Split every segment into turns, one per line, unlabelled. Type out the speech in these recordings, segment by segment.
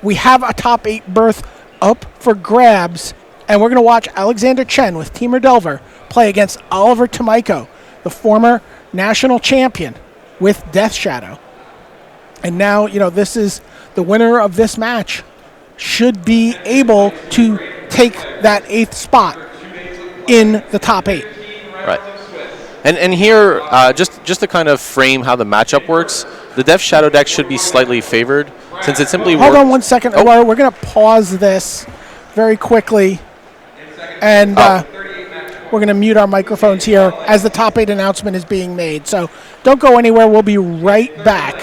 We have a top 8 berth up for grabs, and we're going to watch Alexander Chen with Teamer Delver play against Oliver Tomiko, the former national champion with Death Shadow. And now, this is the winner of this match should be able to take that 8th spot in the top 8.
Right. And here, just to kind of frame how the matchup works, the Death Shadow deck should be slightly favored since it simply
Hold on 1 second. Oh. We're going to pause this very quickly, and we're going to mute our microphones here as the top 8 announcement is being made. So don't go anywhere. We'll be right back.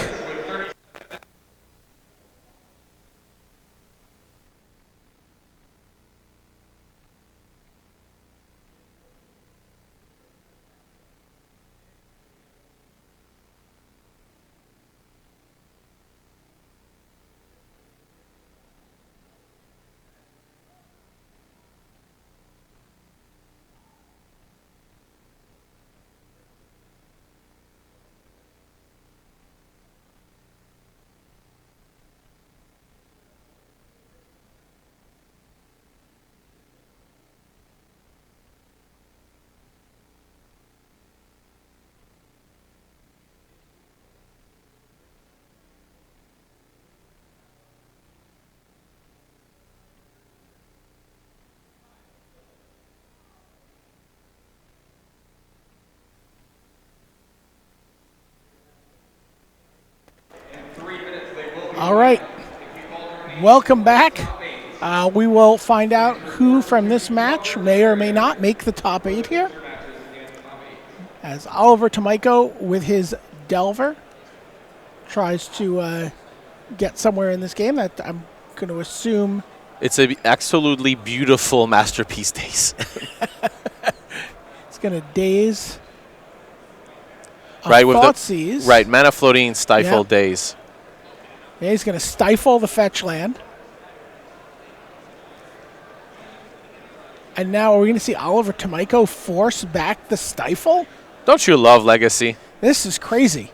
All right. Welcome back. We will find out who from this match may or may not make the top 8 here. As Oliver Tomiko with his Delver tries to get somewhere in this game that I'm going to assume.
It's an absolutely beautiful masterpiece daze.
It's going to daze.
Right, with
Thoughtseize.
Right, mana floating, stifle,
Yep.
daze.
Yeah, he's going to stifle the fetch land. And now are we going to see Oliver Tomiko force back the stifle?
Don't you love Legacy?
This is crazy.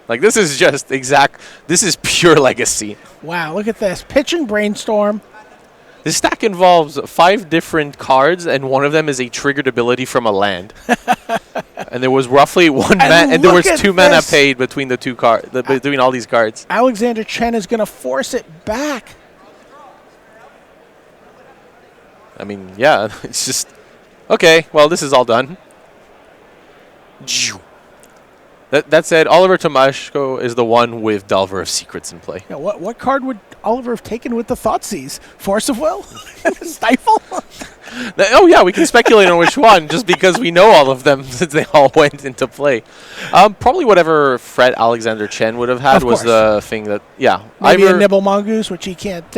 Like, this is just this is pure Legacy.
Wow, look at this. Pitching Brainstorm.
This stack involves 5 different cards, and one of them is a triggered ability from a land. And there was roughly and there was 2 mana paid between the two cards, between all these cards.
Alexander Chen is going to force it back.
I mean, yeah, it's just okay. Well, this is all done. That said, Oliver Tomiko is the one with Delver of Secrets in play.
Yeah, what card would Oliver have taken with the Thoughtseize? Force of Will? Stifle?
Oh, yeah, we can speculate on which one just because we know all of them since they all went into play. Probably whatever Fred Alexander Chen would have had was the thing that, yeah.
Maybe a Nibble Mongoose, which he can't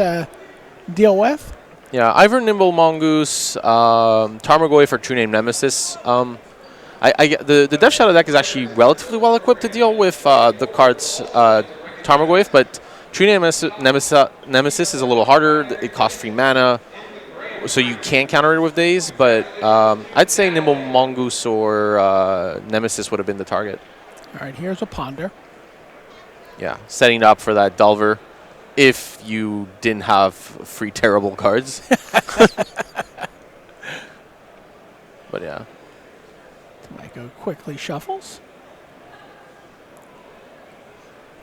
deal with.
Yeah, Ivor Nimble Mongoose, Tarmogoyf for True Name Nemesis. The Death Shadow deck is actually relatively well equipped to deal with the cards Tarmogoyf, but True Name Nemesis is a little harder. It costs 3 mana, so you can counter it with Daze, but I'd say Nimble Mongoose or Nemesis would have been the target.
All right, here's a Ponder.
Yeah, setting up for that Delver if you didn't have free terrible cards. But yeah.
Tomiko quickly shuffles.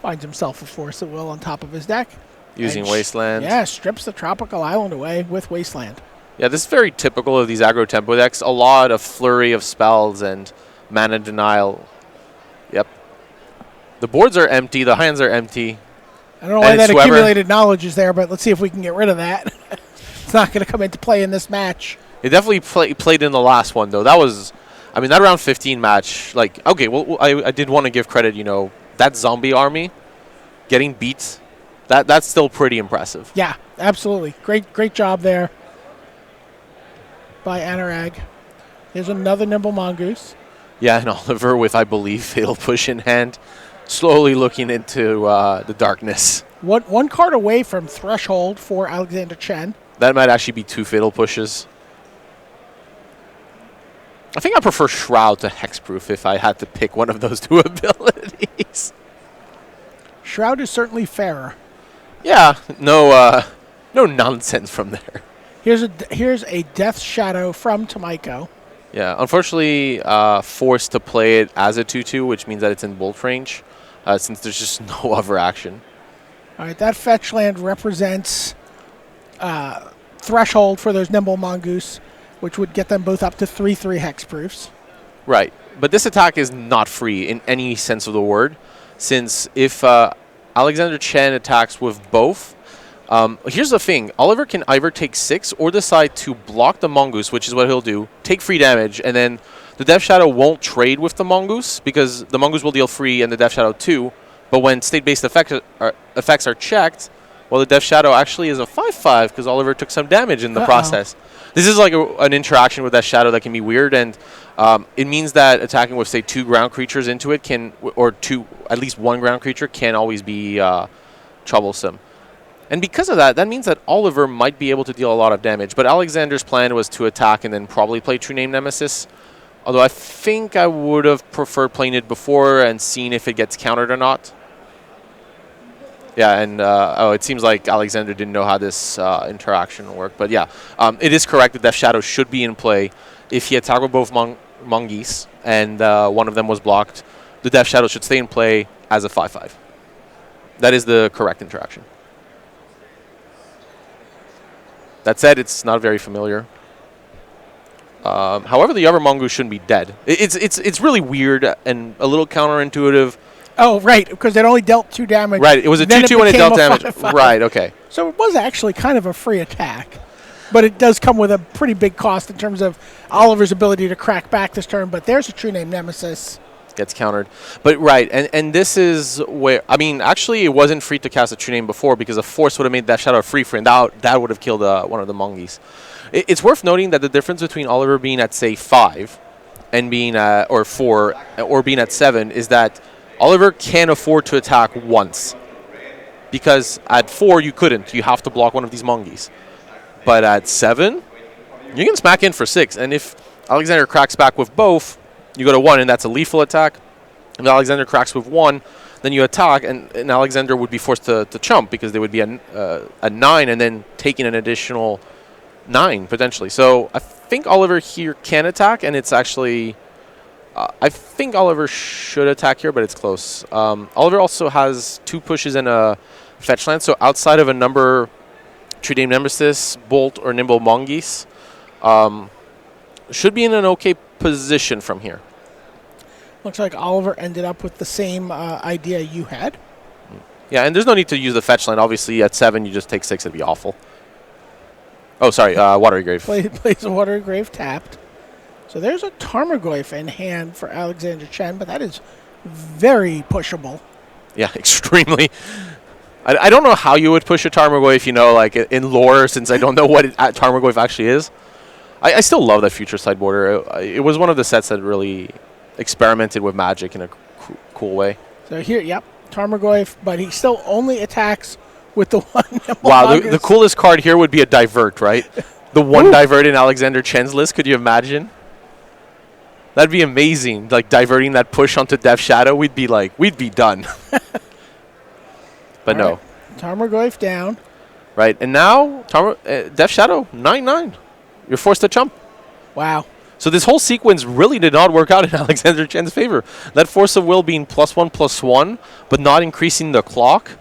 Finds himself a Force of Will on top of his deck.
Using Wasteland.
Yeah, strips the Tropical Island away with Wasteland.
Yeah, this is very typical of these aggro tempo decks. A lot of flurry of spells and mana denial. Yep. The boards are empty. The hands are empty.
I don't know why that accumulated knowledge is there, but let's see if we can get rid of that. It's not going to come into play in this match.
It definitely played in the last one, though. That was, I mean, that round 15 match, like, okay, well, I did want to give credit, that zombie army getting beat, that's still pretty impressive.
Yeah, absolutely. Great job there by Anurag. Here's another Nimble Mongoose.
Yeah, and Oliver with, I believe, Fatal Push in hand, slowly looking into the darkness.
One card away from Threshold for Alexander Chen.
That might actually be 2 Fatal Pushes. I think I prefer Shroud to Hexproof if I had to pick one of those 2 abilities.
Shroud is certainly fairer.
Yeah, no nonsense from there.
Here's a Death Shadow from Tomiko.
Yeah, unfortunately, forced to play it as a 2/2, which means that it's in bolt range, since there's just no other action.
All right, that fetch land represents threshold for those Nimble Mongoose, which would get them both up to 3/3 hexproofs.
Right, but this attack is not free in any sense of the word, since if Alexander Chen attacks with both, here's the thing. Oliver can either take 6 or decide to block the Mongoose, which is what he'll do, take free damage, and then the Death Shadow won't trade with the Mongoose because the Mongoose will deal free and the Death Shadow 2. But when state-based effects are checked, well, the Death Shadow actually is a 5/5 because Oliver took some damage in the process. This is like an interaction with that Shadow that can be weird, and it means that attacking with, say, 2 ground creatures into it can, or at least 1 ground creature can always be troublesome. And because of that, that means that Oliver might be able to deal a lot of damage. But Alexander's plan was to attack and then probably play True Name Nemesis. Although I think I would have preferred playing it before and seeing if it gets countered or not. Yeah, and it seems like Alexander didn't know how this interaction worked. But yeah, it is correct that Death Shadow should be in play if he attacked with both Mongoose and one of them was blocked. The Death Shadow should stay in play as a 5/5. That is the correct interaction. That said, it's not very familiar. However, the other Mongoose shouldn't be dead. It's really weird and a little counterintuitive.
Oh, right, because it only dealt 2 damage.
Right, it was a 2/2 and it dealt damage.
5/5.
Right, okay.
So it was actually kind of a free attack. But it does come with a pretty big cost in terms of Oliver's ability to crack back this turn. But there's a True Name Nemesis.
Gets countered. But right, and this is where, I mean, actually it wasn't free to cast a True Name before because a Force would have made that Shadow free for, and that would have killed one of the Mongoose. It's worth noting that the difference between Oliver being at, say, 5 and being at, or 4, or being at 7 is that Oliver can afford to attack once. Because at 4 you couldn't. You have to block one of these Mongoose. But at 7, you can smack in for 6. And if Alexander cracks back with both, you go to 1, and that's a lethal attack. If Alexander cracks with 1, then you attack, and Alexander would be forced to chump because there would be a 9 and then taking an additional 9, potentially. So I think Oliver here can attack, and it's actually... I think Oliver should attack here, but it's close. Oliver also has 2 pushes and a fetch land, so outside of a number... True Name Nemesis, Bolt, or Nimble Mongoose, should be in an okay position from here.
Looks like Oliver ended up with the same idea you had.
Yeah, and there's no need to use the fetch land. Obviously, at 7, you just take 6. It'd be awful. Oh, sorry, Watery Grave.
Plays a Watery Grave tapped. So there's a Tarmogoyf in hand for Alexander Chen, but that is very pushable.
Yeah, extremely. I don't know how you would push a Tarmogoyf, like in lore, since I don't know what Tarmogoyf actually is. I still love that Future Sideboarder. It was one of the sets that really experimented with Magic in a cool way.
So here, yep, Tarmogoyf, but he still only attacks with the one.
Wow, the coolest card here would be a Divert, right? The one Divert in Alexander Chen's list. Could you imagine? That'd be amazing. Like diverting that push onto Death Shadow, we'd be done. But no.
Tarmogoyf down.
Right, and now Death Shadow 9/9. You're forced to chump.
Wow.
So this whole sequence really did not work out in Alexander Chen's favor. That Force of Will being +1/+1, but not increasing the clock.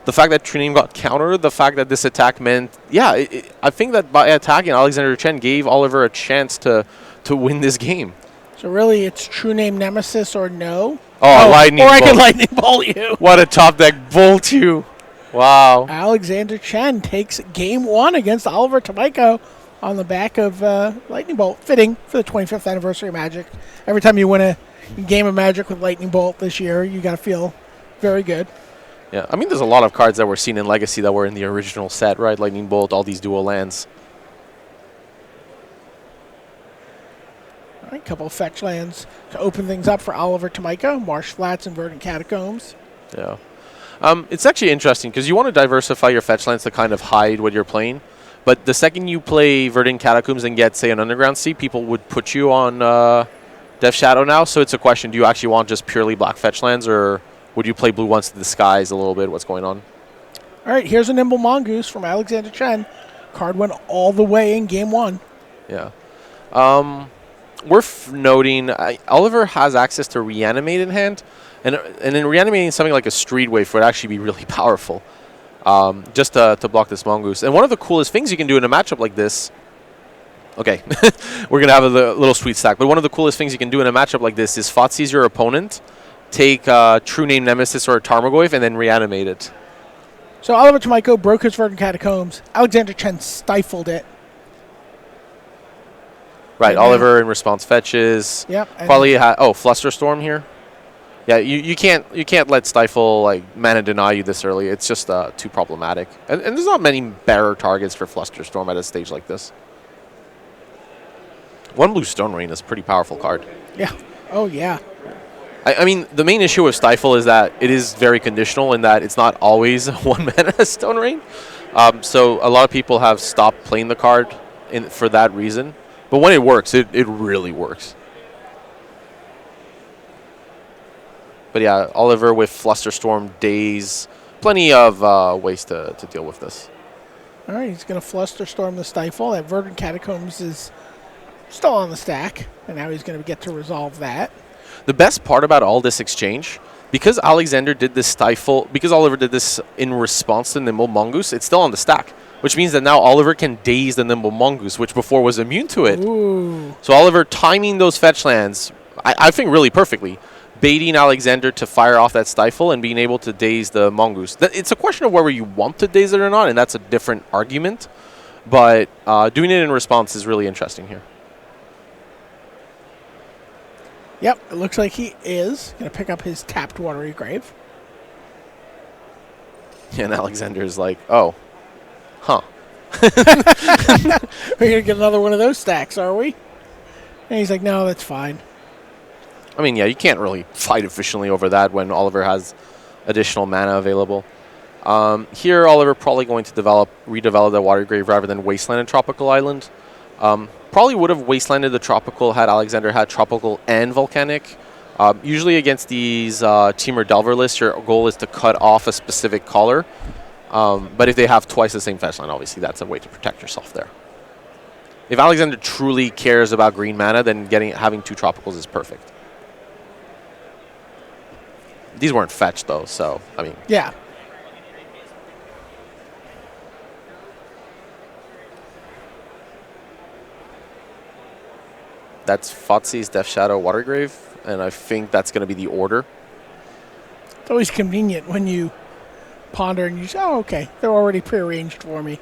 The fact that True Name got countered, the fact that this attack meant, I think that by attacking, Alexander Chen gave Oliver a chance to win this game.
So really, it's True Name Nemesis or no?
Lightning Bolt.
Or I can Lightning Bolt you.
What a top deck bolt you. Wow.
Alexander Chen takes game 1 against Oliver Tomiko on the back of Lightning Bolt. Fitting for the 25th anniversary of Magic. Every time you win a game of Magic with Lightning Bolt this year, you got to feel very good.
Yeah, I mean, there's a lot of cards that were seen in Legacy that were in the original set, right? Lightning Bolt, all these dual lands.
All right, couple of fetch lands to open things up for Oliver Tomiko. Marsh Flats and Verdant Catacombs.
Yeah. It's actually interesting because you want to diversify your fetch lands to kind of hide what you're playing. But the second you play Verdant Catacombs and get, say, an Underground Sea, people would put you on Death Shadow now. So it's a question, do you actually want just purely black fetch lands, or would you play blue ones to disguise a little bit what's going on?
All All right, here's a Nimble Mongoose from Alexander Chen. Card went all the way in game 1.
Yeah. Worth noting, Oliver has access to Reanimate in hand, and in reanimating something like a Street Wave would actually be really powerful, just to block this Mongoose. And one of the coolest things you can do in a matchup like this, okay, we're going to have a little sweet stack, but one of the coolest things you can do in a matchup like this is Fotsies your opponent, take True Name Nemesis or a Tarmogoyf, and then reanimate it.
So Oliver Tomiko broke his Verdant Catacombs. Alexander Chen stifled it.
Right, Oliver in response fetches.
Yep.
Probably Flusterstorm here. Yeah, you can't let Stifle like mana deny you this early. It's just too problematic. And there's not many better targets for Flusterstorm at a stage like this. One blue Stone Rain is a pretty powerful card.
Yeah. Oh yeah.
I mean, the main issue with Stifle is that it is very conditional in that it's not always one mana Stone Rain. So a lot of people have stopped playing the card for that reason. But when it works, it really works. But yeah, Oliver with Flusterstorm, Daze, plenty of ways to deal with this.
All right, he's going to Flusterstorm the Stifle. That Verdant Catacombs is still on the stack, and now he's going to get to resolve that.
The best part about all this exchange, because Alexander did this Stifle, because Oliver did this in response to Nimble Mongoose, it's still on the stack. Which means that now Oliver can daze the Nimble Mongoose, which before was immune to it.
Ooh.
So Oliver timing those fetch lands, I think really perfectly, baiting Alexander to fire off that Stifle and being able to daze the Mongoose. It's a question of whether you want to daze it or not, and that's a different argument. But doing it in response is really interesting here.
Yep, it looks like he is going to pick up his tapped Watery Grave.
And Alexander's like, oh. Huh.
We're going to get another one of those stacks, are we? And he's like, no, that's fine.
I mean, yeah, you can't really fight efficiently over that when Oliver has additional mana available. Here, Oliver probably going to redevelop the Water Grave rather than Wasteland and Tropical Island. Probably would have Wastelanded the Tropical had Alexander had Tropical and Volcanic. Usually against these Teamer Delver lists, your goal is to cut off a specific color. But if they have twice the same fetch line, obviously that's a way to protect yourself there. If Alexander truly cares about green mana, then having 2 Tropicals is perfect. These weren't fetched, though, so, I mean...
Yeah.
That's Fotsie's Death Shadow Watergrave, and I think that's going to be the order.
It's always convenient when you ponder and you say, oh, okay, they're already prearranged for me.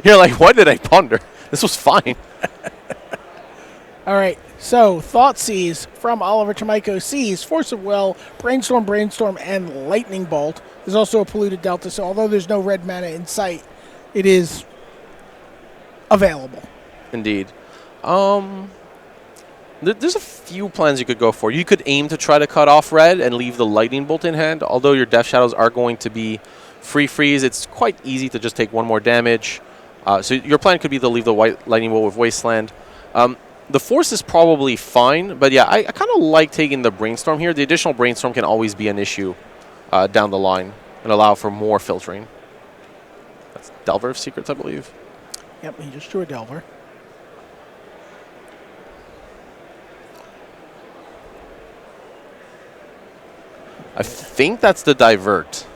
You're like, why did I ponder? This was fine.
All right, so Thoughtseize from Oliver Tomiko sees Force of Will, Brainstorm, and Lightning Bolt. There's also a Polluted Delta, so although there's no red mana in sight, it is available.
Indeed. There's a few plans you could go for. You could aim to try to cut off red and leave the Lightning Bolt in hand. Although your Death Shadows are going to be free freeze, it's quite easy to just take 1 more damage. So your plan could be to leave the white Lightning Bolt with Wasteland. The Force is probably fine, but yeah, I kind of like taking the Brainstorm here. The additional Brainstorm can always be an issue down the line and allow for more filtering. That's Delver of Secrets, I believe.
Yep, he just drew a Delver.
I think that's the Divert.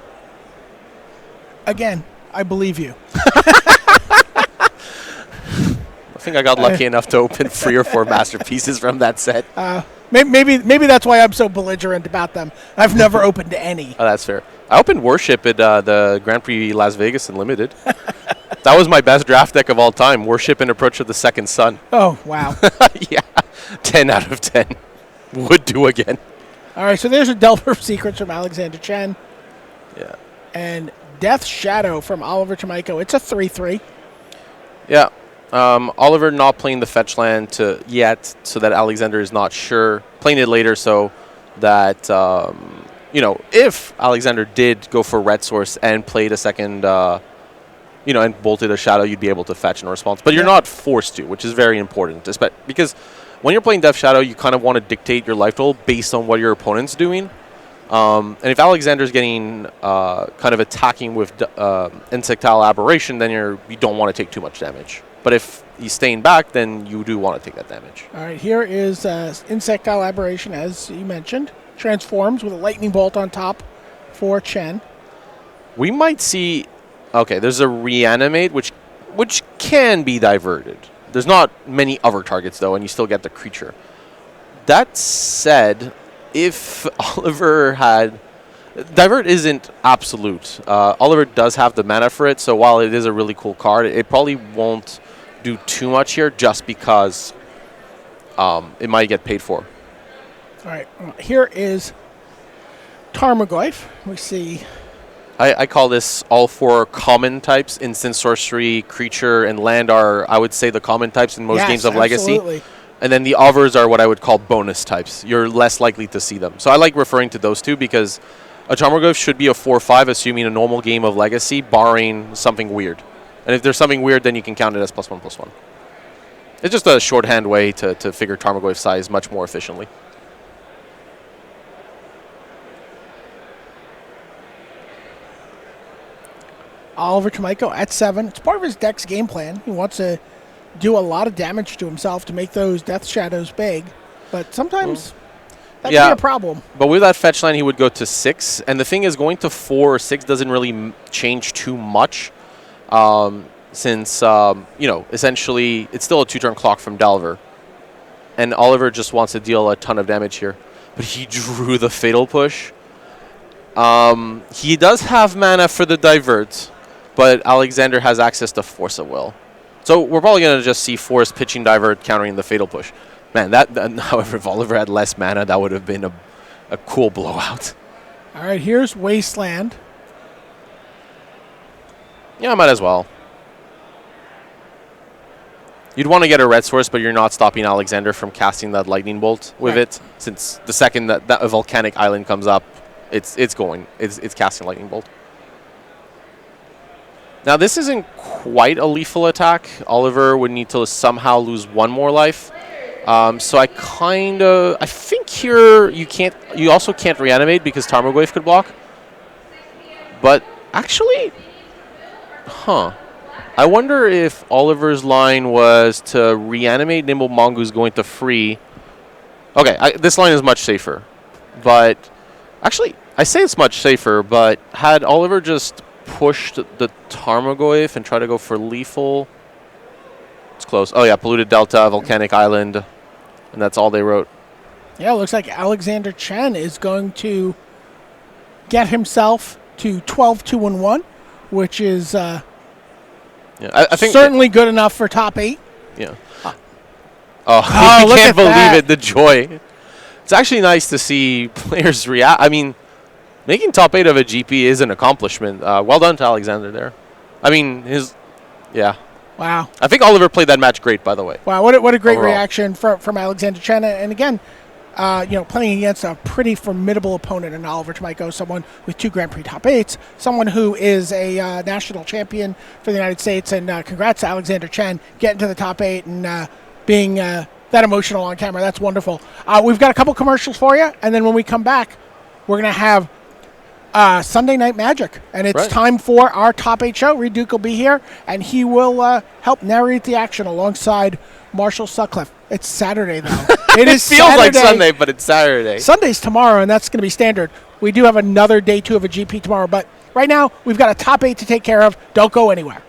Again, I believe you.
I think I got lucky enough to open 3 or 4 masterpieces from that set.
Maybe that's why I'm so belligerent about them. I've never opened any.
Oh, that's fair. I opened Worship at the Grand Prix Las Vegas Unlimited. That was my best draft deck of all time. Worship and Approach of the Second Sun.
Oh, wow.
Yeah, 10 out of 10. Would do again.
All right, so there's a Delver of Secrets from Alexander Chen.
Yeah.
And Death Shadow from Oliver Tomiko. It's a 3/3.
Yeah. Oliver not playing the fetch land yet, so that Alexander is not sure. Playing it later so that, if Alexander did go for red source and played a second, and bolted a shadow, you'd be able to fetch in response. But you're not forced to, which is very important. Because when you're playing Death Shadow, you kind of want to dictate your life total based on what your opponent's doing. And if Alexander's getting kind of attacking with insectile aberration, then you don't want to take too much damage. But if he's staying back, then you do want to take that damage.
All right, here is insectile aberration, as you mentioned. Transforms with a lightning bolt on top for Chen.
We might see... Okay, there's a reanimate, which can be diverted. There's not many other targets, though, and you still get the creature. That said, if Oliver had... Divert isn't absolute. Oliver does have the mana for it, so while it is a really cool card, it probably won't do too much here just because it might get paid for.
All right, here is Tarmogoyf. We see...
I call this all four common types. Instant, sorcery, creature, and land are, I would say, the common types in most games of
absolutely.
Legacy. And then the others are what I would call bonus types. You're less likely to see them. So I like referring to those two because a Tarmogoyf should be a 4/5, assuming a normal game of Legacy, barring something weird. And if there's something weird, then you can count it as +1/+1. It's just a shorthand way to figure Tarmogoyf size much more efficiently.
Oliver Tomiko at 7. It's part of his deck's game plan. He wants to do a lot of damage to himself to make those Death Shadows big. But sometimes that can be a problem.
But with that fetch line, he would go to 6. And the thing is, going to 4 or 6 doesn't really change too much. Since, essentially, it's still a 2-turn clock from Delver. And Oliver just wants to deal a ton of damage here. But he drew the Fatal Push. He does have mana for the Divert, but Alexander has access to Force of Will. So we're probably going to just see Force pitching Divert, countering the Fatal Push. Man, however, if Oliver had less mana, that would have been a cool blowout.
All right, here's Wasteland.
Yeah, might as well. You'd want to get a red source, but you're not stopping Alexander from casting that lightning bolt with it, since the second that a volcanic island comes up, it's casting lightning bolt. Now this isn't quite a lethal attack. Oliver would need to somehow lose 1 more life. So I think here you also can't reanimate because Tarmogoyf could block. But actually, I wonder if Oliver's line was to reanimate Nimble Mongoose going to free. Okay, this line is much safer. But actually, I say it's much safer, but had Oliver just pushed the Tarmogoyf and tried to go for lethal, it's close. Oh yeah, Polluted Delta, Volcanic Island, and that's all they wrote.
Yeah, it looks like Alexander Chen is going to get himself to 12-2-1, which is...
I think
certainly good enough for top 8.
Yeah. I can't believe it, the joy. It's actually nice to see players react. I mean, making top 8 of a GP is an accomplishment. Well done to Alexander there. I mean, Wow. I think Oliver played that match great, by the way.
Wow, what a great reaction from Alexander Chen. And again, playing against a pretty formidable opponent in Oliver Tomiko, someone with 2 Grand Prix top 8s, someone who is a national champion for the United States. And congrats to Alexander Chen getting to the top 8 and being that emotional on camera. That's wonderful. We've got a couple commercials for you, and then when we come back, we're going to have Sunday Night Magic, and it's time for our top 8 show. Reed Duke will be here, and he will help narrate the action alongside Marshall Sutcliffe. It's Saturday, though. It feels
Saturday. Like Sunday, but it's Saturday.
Sunday's tomorrow, and that's going to be standard. We do have another day 2 of a GP tomorrow, but right now we've got a top 8 to take care of. Don't go anywhere.